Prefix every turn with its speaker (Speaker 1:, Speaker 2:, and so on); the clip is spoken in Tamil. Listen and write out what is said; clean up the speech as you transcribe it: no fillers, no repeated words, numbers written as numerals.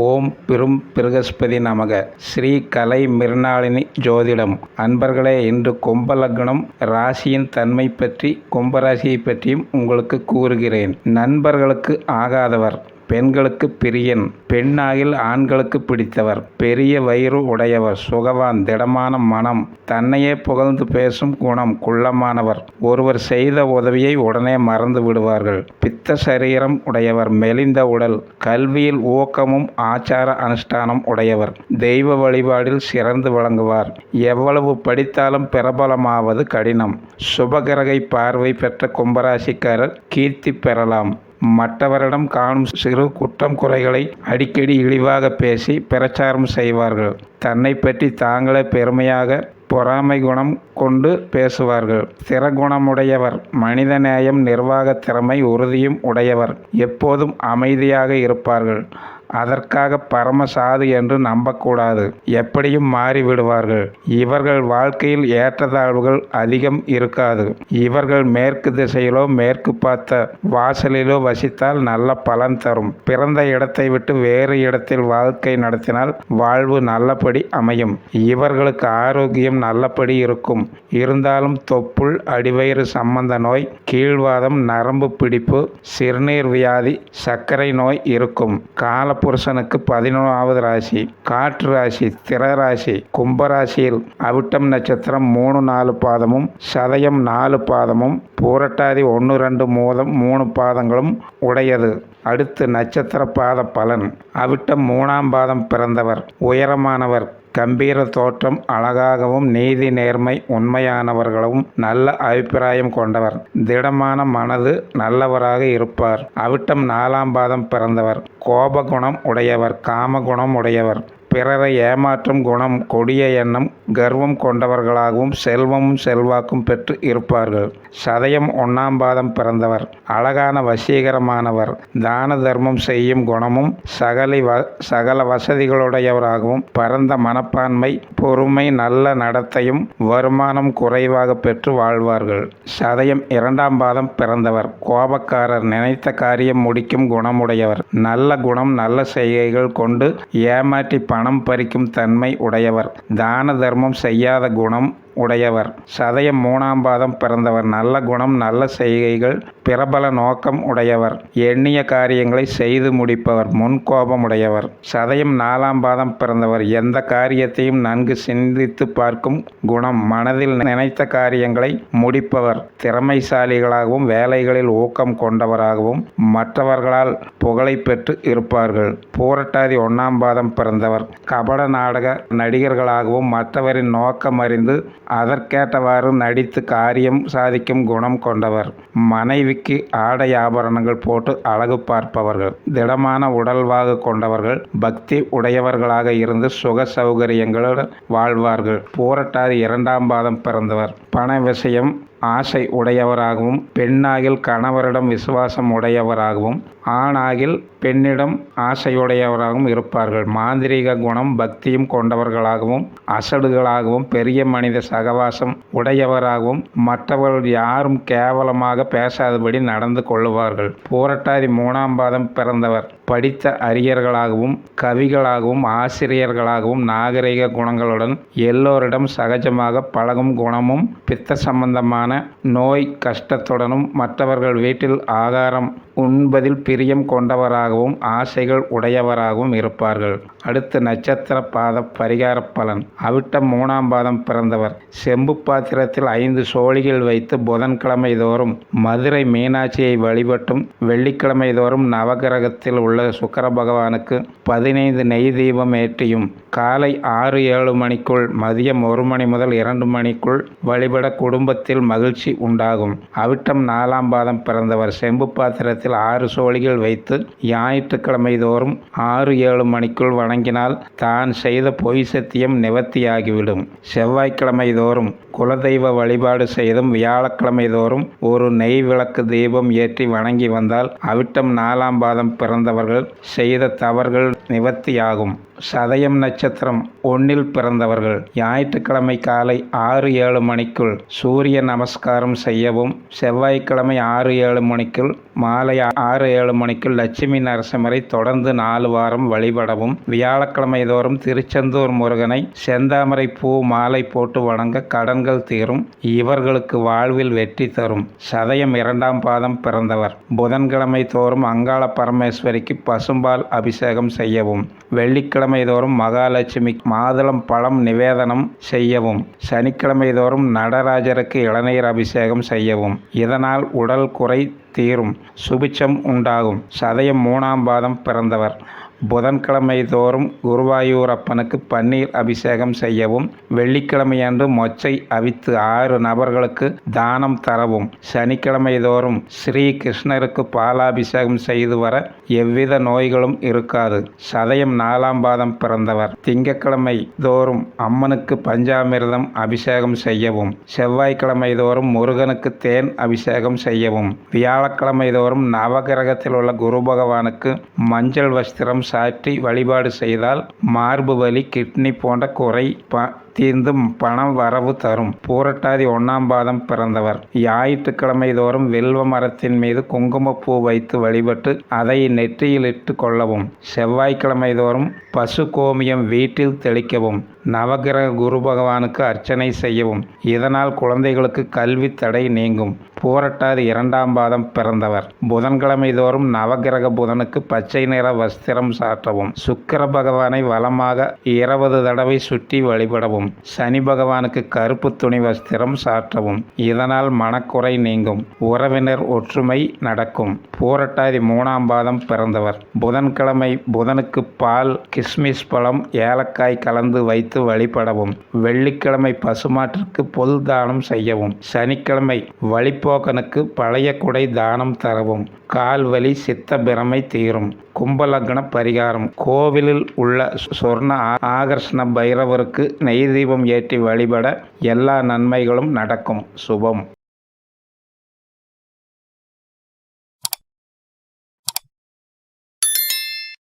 Speaker 1: ஓம் பிரும் பிரகஸ்பதி நமக. ஸ்ரீ கலை மிருணாளினி ஜோதிடம். அன்பர்களே, இன்று கும்ப லக்னம் ராசியின் தன்மை பற்றி கும்பராசியை பற்றியும் உங்களுக்கு கூறுகிறேன். நண்பர்களுக்கு ஆகாதவர், பெண்களுக்கு பிரியன், பெண்ணாகில் ஆண்களுக்கு பிடித்தவர், பெரிய வயிறு உடையவர், சுகவான், திடமான மனம், தன்னையே புகழ்ந்து பேசும் குணம், குள்ளமானவர், ஒருவர் செய்த உதவியை உடனே மறந்து விடுவார்கள், பித்த சரீரம் உடையவர், மெலிந்த உடல், கல்வியில் ஊக்கமும் ஆச்சார அனுஷ்டானம் உடையவர், தெய்வ வழிபாடில் சிறந்து விளங்குவார், எவ்வளவு படித்தாலும் பிரபலமாவது கடினம். சுபகிரகை பார்வை பெற்ற கும்பராசிக்காரர் கீர்த்தி பெறலாம். மற்றவரிடம் காணும் சிறு குற்றம் குறைகளை அடிக்கடி இழிவாக பேசி பிரச்சாரம் செய்வார்கள். தன்னை பற்றி தாங்களே பெருமையாக பொறாமை குணம் கொண்டு பேசுவார்கள். திறகுணமுடையவர், மனித நேயம், நிர்வாக திறமை, உறுதியும் உடையவர், எப்போதும் அமைதியாக இருப்பார்கள். அதற்காக பரமசாது என்று நம்பக்கூடாது, எப்படியும் மாறிவிடுவார்கள். இவர்கள் வாழ்க்கையில் ஏற்றத்தாழ்வுகள் அதிகம் இருக்காது. இவர்கள் மேற்கு திசையிலோ மேற்கு பார்த்த வாசலிலோ வசித்தால் நல்ல பலன் தரும். பிறந்த இடத்தை விட்டு வேறு இடத்தில் வாழ்க்கை நடத்தினால் வாழ்வு நல்லபடி அமையும். இவர்களுக்கு ஆரோக்கியம் நல்லபடி இருக்கும். இருந்தாலும் தொப்புள், அடிவயிறு சம்பந்த நோய், கீழ்வாதம், நரம்பு பிடிப்பு, சிறுநீர் வியாதி, சர்க்கரை நோய் இருக்கும். புருஷனுக்கு 11வது ராசி காற்று ராசி திரராசி. கும்பராசியில் அவிட்டம் நட்சத்திரம் 3-4 பாதமும், சதயம் 4 பாதமும், பூரட்டாதி 1-2 மூதம் 3 பாதங்களும் உடையது. அடுத்து நட்சத்திர பாத பலன். அவிட்டம் 3ஆம் பாதம் பிறந்தவர் உயரமானவர், கம்பீர தோற்றம், அழகாகவும், நீதி நேர்மை உண்மையானவர்களும், நல்ல அபிப்பிராயம் கொண்டவர், திடமான மனது, நல்லவராக இருப்பார். அவிட்டம் 4ஆம் பாதம் பிறந்தவர் கோபகுணம் உடையவர், காமகுணம் உடையவர், பிறரை ஏமாற்றும் குணம், கொடிய எண்ணம், கர்வம் கொண்டவர்களாகவும் செல்வமும் செல்வாக்கும் பெற்று இருப்பார்கள். சதயம் 1ஆம் பாதம் பிறந்தவர் அழகான வசீகரமானவர், தான தர்மம் செய்யும் குணமும், சகல வசதிகளுடையவராகவும், பரந்த மனப்பான்மை, பொறுமை, நல்ல நடத்தையும், வருமானம் குறைவாக பெற்று வாழ்வார்கள். சதயம் 2ஆம் பாதம் பிறந்தவர் கோபக்காரர், நினைத்த காரியம் முடிக்கும் குணமுடையவர், நல்ல குணம், நல்ல செய்கைகள் கொண்டு ஏமாற்றி பணம் பறிக்கும் தன்மை உடையவர், தான தர்மம் செய்யாத குணம் உடையவர். சதயம் 3ஆம் பாதம் பிறந்தவர் நல்ல குணம், நல்ல செய்கைகள், பிரபல நோக்கம் உடையவர், எண்ணிய காரியங்களை செய்து முடிப்பவர், முன்கோபம் உடையவர். சதயம் 4ஆம் பாதம் பிறந்தவர் எந்த காரியத்தையும் நன்கு சிந்தித்து பார்க்கும் குணம், மனதில் நினைத்த காரியங்களை முடிப்பவர், திறமைசாலிகளாகவும் வேலைகளில் ஊக்கம் கொண்டவராகவும் மற்றவர்களால் புகழை பெற்று இருப்பார்கள். பூரட்டாதி 1ஆம் பாதம் பிறந்தவர் கபட நாடக நடிகர்களாகவும் மற்றவரின் நோக்கம் அறிந்து அதற்கேற்றவாறு நடித்து காரியம் சாதிக்கும் குணம் கொண்டவர், மனைவிக்கு ஆடை ஆபரணங்கள் போட்டு அழகு பார்ப்பவர்கள், திடமான உடல்வாகு கொண்டவர்கள், பக்தி உடையவர்களாக இருந்து சுக சௌகரியங்களுடன் வாழ்வார்கள். பூரட்டாதி 2ஆம் பாதம் பிறந்தவர் பண விஷயம் ஆசை உடையவராகவும், பெண்ணாகில் கணவரிடம் விசுவாசம் உடையவராகவும், ஆணாகில் பெண்ணிடம் ஆசையுடையவராகவும் இருப்பார்கள். மாந்திரீக குணம், பக்தியும் கொண்டவர்களாகவும், அசடுகளாகவும், பெரிய மனித சகவாசம் உடையவராகவும், மற்றவர்கள் யாரும் கேவலமாக பேசாதபடி நடந்து கொள்ளுவார்கள். பூரட்டாதி 3ஆம் பாதம் பிறந்தவர் படித்த அறிஞர்களாகவும், கவிகளாகவும், ஆசிரியர்களாகவும், நாகரிக குணங்களுடன் எல்லோரிடம் சகஜமாக பழகும் குணமும், பித்த சம்பந்தமான நோய் கஷ்டத்துடனும், மற்றவர்கள் வீட்டில் ஆகாரம் உண்பதில் பிரியம் கொண்டவராகவும், ஆசைகள் உடையவராகவும் இருப்பார்கள். அடுத்து நட்சத்திர பாத பரிகார பலன். அவிட்டம் 3ஆம் பாதம் பிறந்தவர் செம்பு பாத்திரத்தில் 5 சோழிகள் வைத்து புதன்கிழமை தோறும் மதுரை மீனாட்சியை வழிபட்டும், வெள்ளிக்கிழமை தோறும் நவகிரகத்தில் உள்ள சுக்கிர பகவானுக்கு 15 நெய் தீபம் ஏற்றியும், காலை 6-7 மணிக்குள், மதியம் 1 மணி முதல் 2 மணிக்குள் வழிபட குடும்பத்தில் மகிழ்ச்சி உண்டாகும். அவிட்டம் 4ஆம் பாதம் பிறந்தவர் செம்பு பாத்திரத்தில் 6 சோழிகள் வைத்து ஞாயிற்றுக்கிழமை தோறும் 6-7 மணிக்குள் வணங்கினால் தான் செய்த பொய் சத்தியம் நிவர்த்தியாகிவிடும். செவ்வாய்க்கிழமை தோறும் குலதெய்வ வழிபாடு செய்தும் வியாழக்கிழமை தோறும் ஒரு நெய் விளக்கு தீபம் ஏற்றி வணங்கி வந்தால் அவிட்டம் 4ஆம் பாதம் பிறந்தவர்கள் செய்த தவறுகள் நிவர்த்தியாகும். சதயம் நட்சத்திரம் 1இல் பிறந்தவர்கள் ஞாயிற்றுக்கிழமை காலை 6-7 மணிக்குள் சூரிய நமஸ்காரம் செய்யவும், செவ்வாய்க்கிழமை 6-7 மணிக்குள் மாலை 6-7 மணிக்குள் லட்சுமி நரசிம்மரை தொடர்ந்து 4 வாரம் வழிபடவும், வியாழக்கிழமை தோறும் திருச்செந்தூர் முருகனை செந்தாமரை பூ மாலை போட்டு வணங்க கடன்கள் தீரும். இவர்களுக்கு வாழ்வில் வெற்றி தரும். சதயம் 2ஆம் பாதம் பிறந்தவர் புதன்கிழமை தோறும் அங்காள பரமேஸ்வரிக்கு பசும்பால் அபிஷேகம் செய்யவும், வெள்ளிக்கிழமை தோறும் மகாலட்சுமி மாதுளம் பழம் நிவேதனம் செய்யவும், சனிக்கிழமை தோறும் நடராஜருக்கு இளநீர் அபிஷேகம் செய்யவும். இதனால் உடல் குறை தீரும், சுபிட்சம் உண்டாகும். சதயம் 3ஆம் பாதம் பிறந்தவர் புதன்கிழமை தோறும் குருவாயூரப்பனுக்கு பன்னீர் அபிஷேகம் செய்யவும், வெள்ளிக்கிழமை அன்று மொச்சை அவித்து 6 நபர்களுக்கு தானம் தரவும், சனிக்கிழமை தோறும் ஸ்ரீ கிருஷ்ணருக்கு பாலாபிஷேகம் செய்து வர எவ்வித நோய்களும் இருக்காது. சதயம் 4ஆம் பாதம் பிறந்தவர் திங்கட்கிழமை தோறும் அம்மனுக்கு பஞ்சாமிர்தம் அபிஷேகம் செய்யவும், செவ்வாய்க்கிழமை தோறும் முருகனுக்கு தேன் அபிஷேகம் செய்யவும், வியாழக்கிழமை தோறும் நவகிரகத்தில் உள்ள குரு பகவானுக்கு மஞ்சள் வஸ்திரம் சாற்றி வழிபாடு செய்தால் மார்பு வலி, கிட்னி போன்ற குறை தீர்ந்து பணம் வரவு தரும். பூரட்டாதி 1ஆம் பாதம் பிறந்தவர் ஞாயிற்றுக்கிழமை தோறும் வில்வ மரத்தின் மீது குங்குமப்பூ வைத்து வழிபட்டு அதை நெற்றியில் இட்டு கொள்ளவும், செவ்வாய்க்கிழமை தோறும் பசு கோமியம் வீட்டில் தெளிக்கவும், நவகிரக குரு பகவானுக்கு அர்ச்சனை செய்யவும். இதனால் குழந்தைகளுக்கு கல்வி தடை நீங்கும். பூரட்டாதி 2ஆம் பாதம் பிறந்தவர் புதன்கிழமை தோறும் நவகிரக புதனுக்கு பச்சை நிற வஸ்திரம் சாற்றவும், சுக்கிர பகவானை வலமாக 20 தடவை சுற்றி வழிபடவும், சனி பகவானுக்கு கருப்பு துணி வஸ்திரம் சாற்றவும். இதனால் மனக்குறை நீங்கும், உறவினர் ஒற்றுமை நடக்கும். பூரட்டாதி 3ஆம் பாதம் பிறந்தவர் புதன்கிழமை புதனுக்கு பால், கிஸ்மிஸ் பழம், ஏலக்காய் கலந்து வைத்து வழிபடவும், வெள்ளிக்கிழமை பசுமாட்டிற்கு புல் தானம் செய்யவும், சனிக்கிழமை வழிப்போக்கனுக்கு பழைய குடை தானம் தரவும். கால்வலி, சித்த பிரமை தீரும். கும்பலக்ன பரிகாரம்: கோவிலில் உள்ள சொர்ண ஆகர்ஷண பைரவருக்கு நெய் தீபம் ஏற்றி வழிபட எல்லா நன்மைகளும் நடக்கும். சுபம்.